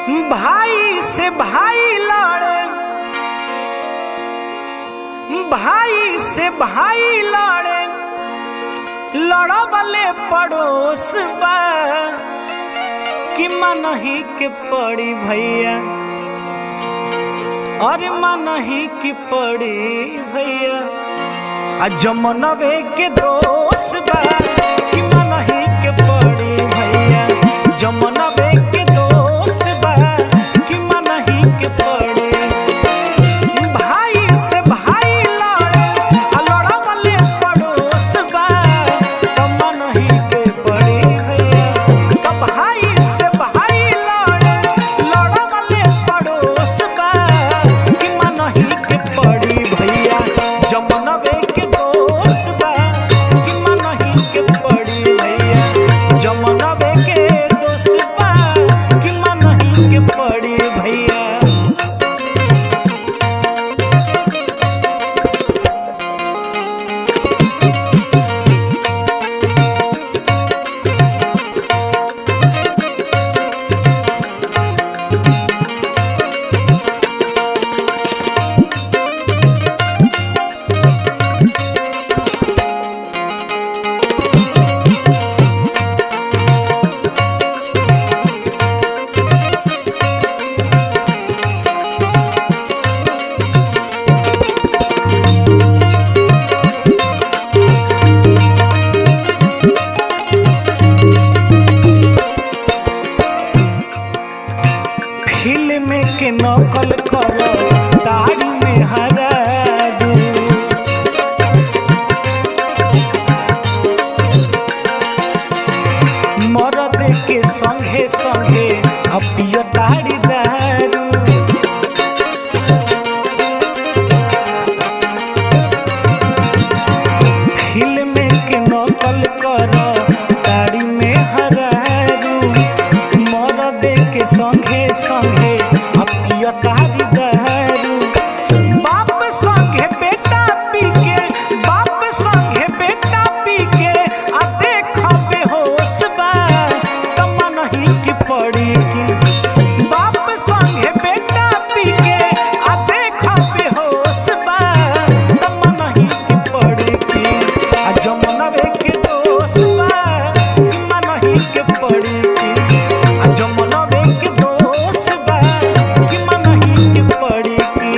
भाई से भाई लड़े, भाई से भाई लड़े, लड़वले पड़ोस बा कि मनही के पड़ी भैया, अरे मनही की पड़ी भैया, जमनवे के दोष बा कि मनही के पड़ी भैया, जमनवे के दोष बा कि मनही के पड़ी। भाई से भाई लड़े, लड़वले पड़ोस बा तो मनही के पड़ी भैया, तो भाई से भाई लड़े, लड़वले पड़ोस बा कि मनही के पड़ी भैया, जमनवे के दोष बा कि मनही के पड़ी भैया, जमनवे के दोष बा कि मनही के पड़ी भैया। फिल्म के नकल कर दारू में हरा दू, मरद के संगे संगे अपिय दाड़ी दारू, फिल्म के नकल कर दारू में हरा दू, मरद के संगे संगे अपिय दाड़ी दारू। बाप संगे बेटा पी के, बाप संगे बेटा पी के आ देख बेहोश बा तो मनही की पड़ी की, बाप संगे बेटा पी के आ देख बेहोश बा तो मनही की पड़ी की, आ जमनवे के दोष बा कि मनही के पड़ी की, आ जमनवे के दोष बा कि मनही के पड़ी की।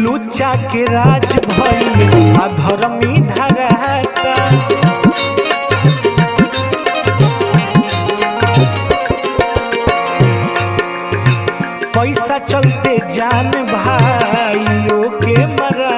लुच्चा के राज भइल अधर्मी धराता, पैसा चलते जान भाइयों के मरा